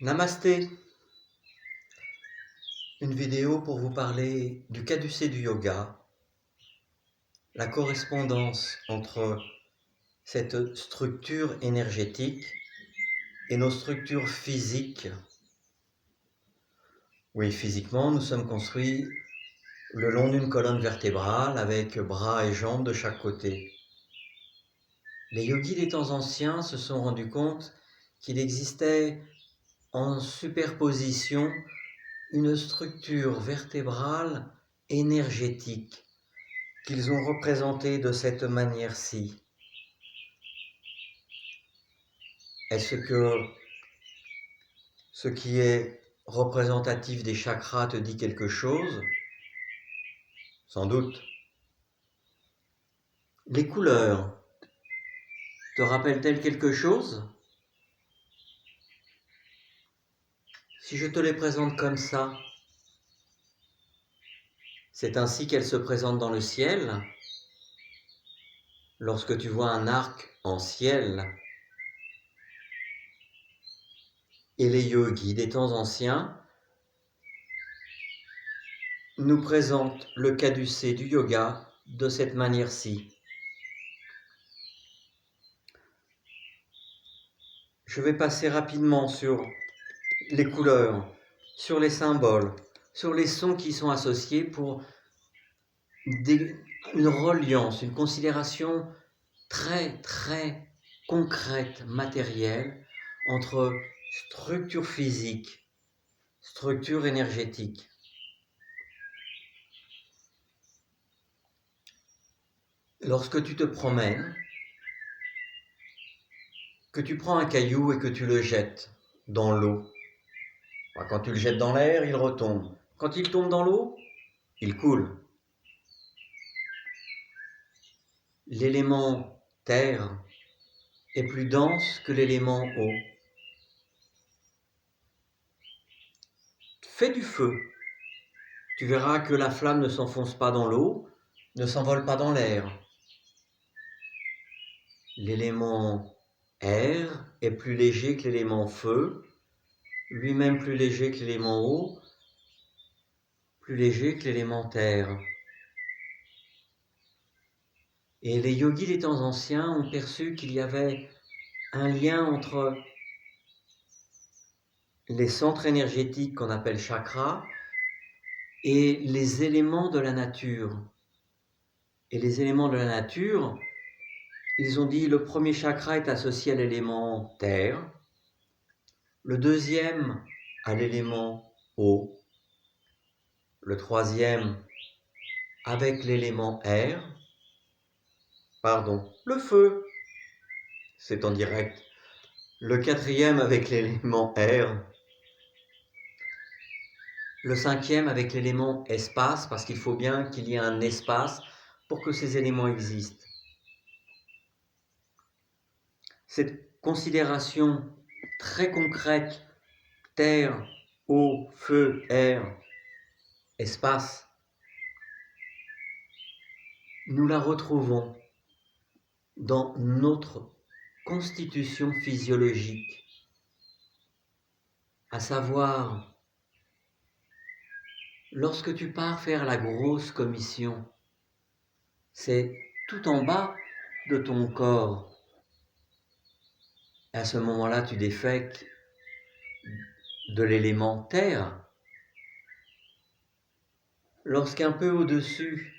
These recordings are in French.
Namasté, une vidéo pour vous parler du caducée du yoga, la correspondance entre cette structure énergétique et nos structures physiques. Oui, physiquement, nous sommes construits le long d'une colonne vertébrale avec bras et jambes de chaque côté. Les yogis des temps anciens se sont rendus compte qu'il existait en superposition une structure vertébrale énergétique qu'ils ont représentée de cette manière-ci. Est-ce que ce qui est représentatif des chakras te dit quelque chose? Sans doute. Les couleurs te rappellent-elles quelque chose? Si je te les présente comme ça, c'est ainsi qu'elles se présentent dans le ciel. Lorsque tu vois un arc en ciel, et les yogis des temps anciens nous présentent le caducée du yoga de cette manière-ci. Je vais passer rapidement sur les couleurs, sur les symboles, sur les sons qui y sont associés pour une reliance, une considération très très concrète, matérielle, entre structure physique, structure énergétique. Lorsque tu te promènes, que tu prends un caillou et que tu le jettes dans l'eau, quand tu le jettes dans l'air, il retombe. Quand il tombe dans l'eau, il coule. L'élément terre est plus dense que l'élément eau. Fais du feu. Tu verras que la flamme ne s'enfonce pas dans l'eau, ne s'envole pas dans l'air. L'élément air est plus léger que l'élément feu, lui-même plus léger que l'élément eau, plus léger que l'élément terre. Et les yogis des temps anciens ont perçu qu'il y avait un lien entre les centres énergétiques qu'on appelle chakras et les éléments de la nature. Et les éléments de la nature, ils ont dit le premier chakra est associé à l'élément terre, le deuxième à l'élément eau, le troisième avec l'élément air, le feu, c'est en direct, le quatrième avec l'élément air, le cinquième avec l'élément espace, parce qu'il faut bien qu'il y ait un espace pour que ces éléments existent. Cette considération très concrète, terre, eau, feu, air, espace, nous la retrouvons dans notre constitution physiologique, à savoir, lorsque tu pars faire la grosse commission, c'est tout en bas de ton corps. À ce moment-là, tu défèques de l'élément terre. Lorsqu'un peu au-dessus,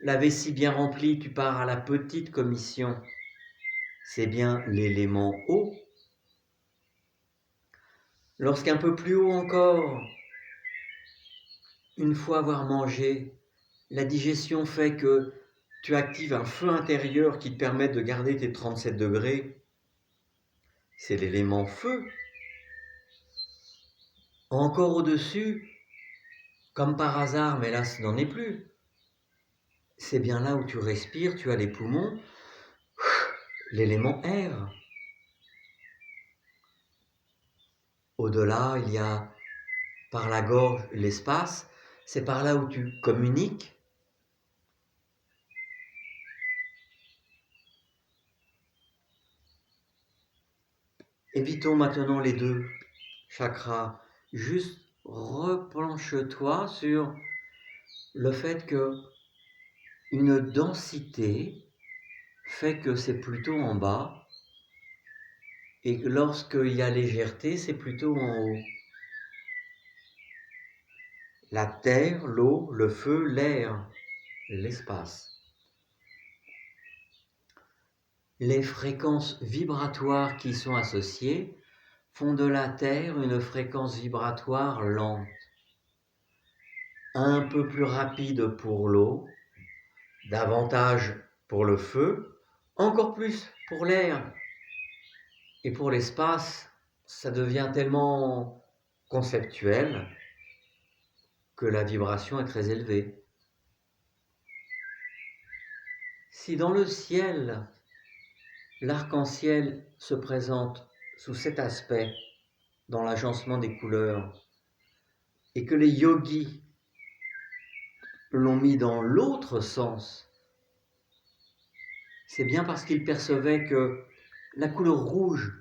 la vessie bien remplie, tu pars à la petite commission, c'est bien l'élément eau. Lorsqu'un peu plus haut encore, une fois avoir mangé, la digestion fait que tu actives un feu intérieur qui te permet de garder tes 37 degrés, c'est l'élément feu. Encore au-dessus, comme par hasard, mais là ce n'en est plus, c'est bien là où tu respires, tu as les poumons, l'élément air. Au-delà, il y a par la gorge l'espace, c'est par là où tu communiques. Évitons maintenant les deux. chakra, juste replanche-toi sur le fait que une densité fait que c'est plutôt en bas et que lorsqu'il y a légèreté, c'est plutôt en haut. La terre, l'eau, le feu, l'air, l'espace. Les fréquences vibratoires qui sont associées font de la terre une fréquence vibratoire lente, un peu plus rapide pour l'eau, davantage pour le feu, encore plus pour l'air. Et pour l'espace, ça devient tellement conceptuel que la vibration est très élevée. Si dans le ciel, l'arc-en-ciel se présente sous cet aspect dans l'agencement des couleurs et que les yogis l'ont mis dans l'autre sens, c'est bien parce qu'ils percevaient que la couleur rouge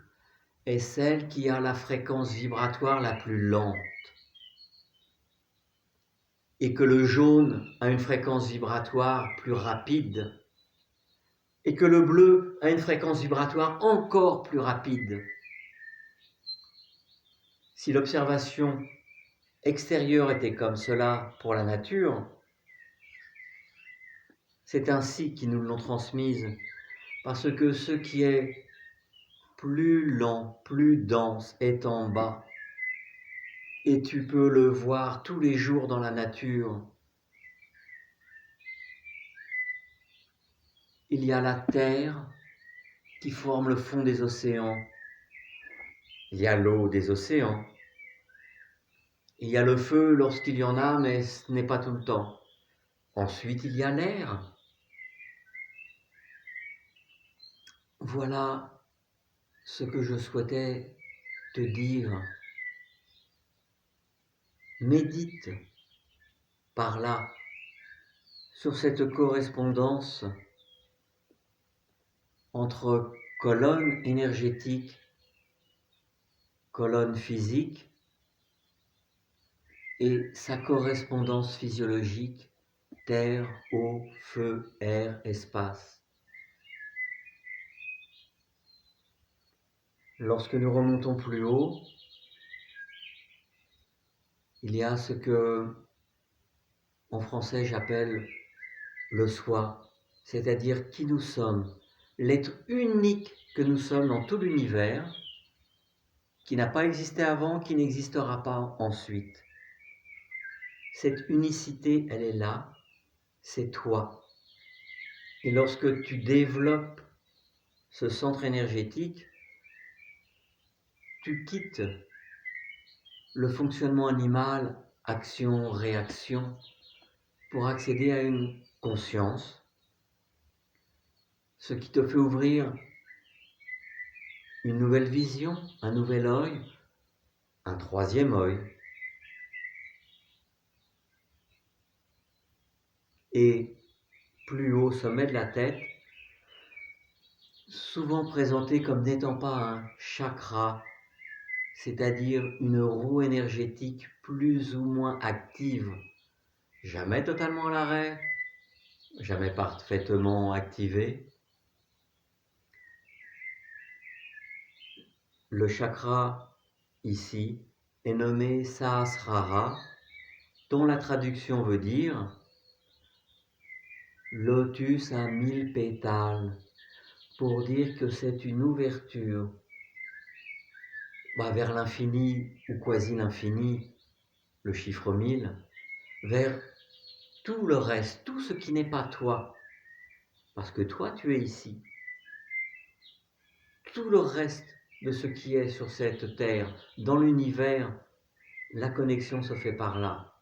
est celle qui a la fréquence vibratoire la plus lente et que le jaune a une fréquence vibratoire plus rapide et que le bleu a une fréquence vibratoire encore plus rapide. Si l'observation extérieure était comme cela pour la nature, c'est ainsi qu'ils nous l'ont transmise, parce que ce qui est plus lent, plus dense est en bas. Et tu peux le voir tous les jours dans la nature. Il y a la terre qui forme le fond des océans. Il y a l'eau des océans. Il y a le feu lorsqu'il y en a, mais ce n'est pas tout le temps. Ensuite, il y a l'air. Voilà ce que je souhaitais te dire. Médite par là sur cette correspondance entre colonne énergétique, colonne physique et sa correspondance physiologique, terre, eau, feu, air, espace. Lorsque nous remontons plus haut, il y a ce que en français j'appelle le soi, c'est-à-dire qui nous sommes, l'être unique que nous sommes dans tout l'univers, qui n'a pas existé avant, qui n'existera pas ensuite. Cette unicité, elle est là, c'est toi. Et lorsque tu développes ce centre énergétique, tu quittes le fonctionnement animal, action, réaction, pour accéder à une conscience, ce qui te fait ouvrir une nouvelle vision, un nouvel œil, un troisième œil. Et plus haut, au sommet de la tête, souvent présenté comme n'étant pas un chakra, c'est-à-dire une roue énergétique plus ou moins active, jamais totalement à l'arrêt, jamais parfaitement activée. Le chakra ici est nommé Sahasrara, dont la traduction veut dire lotus à 1000 pétales, pour dire que c'est une ouverture vers l'infini ou quasi l'infini, le chiffre 1000, vers tout le reste, tout ce qui n'est pas toi, parce que toi tu es ici. Tout le reste de ce qui est sur cette terre, dans l'univers, la connexion se fait par là.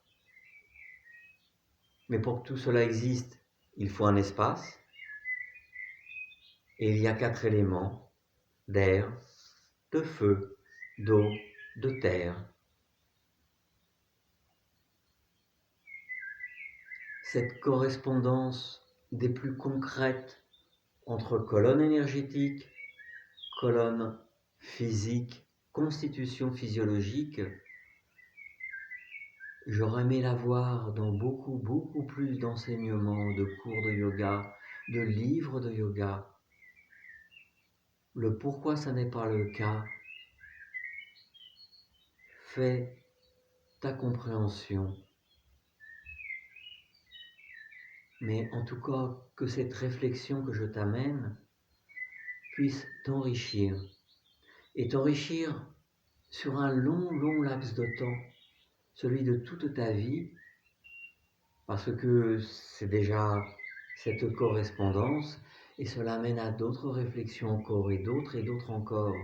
Mais pour que tout cela existe, il faut un espace, et il y a 4 éléments, d'air, de feu, d'eau, de terre. Cette correspondance des plus concrètes entre colonne énergétique, colonne physique, constitution physiologique, j'aurais aimé la voir dans beaucoup plus d'enseignements, de cours de yoga, de livres de yoga. Le pourquoi ça n'est pas le cas, fais ta compréhension. Mais en tout cas, que cette réflexion que je t'amène puisse t'enrichir. Et t'enrichir sur un long laps de temps, celui de toute ta vie, parce que c'est déjà cette correspondance, et cela mène à d'autres réflexions encore, et d'autres encore.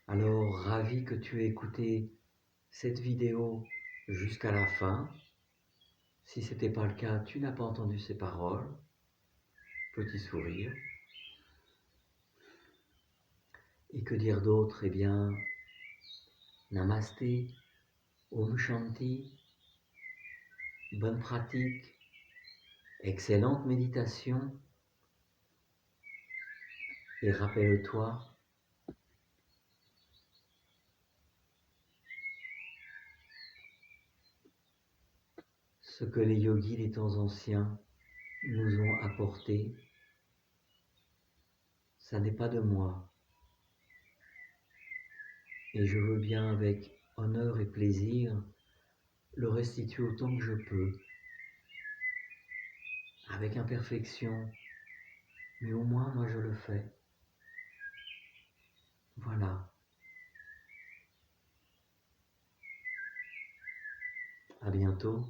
Alors, ravi que tu aies écouté cette vidéo jusqu'à la fin. Si ce n'était pas le cas, tu n'as pas entendu ces paroles. Petit sourire. Et que dire d'autre? Eh bien, Namasté, Om Shanti, bonne pratique, excellente méditation. Et rappelle-toi, ce que les yogis des temps anciens nous ont apporté, ça n'est pas de moi. Et je veux bien, avec honneur et plaisir, le restituer autant que je peux, avec imperfection, mais au moins moi je le fais. Voilà. À bientôt.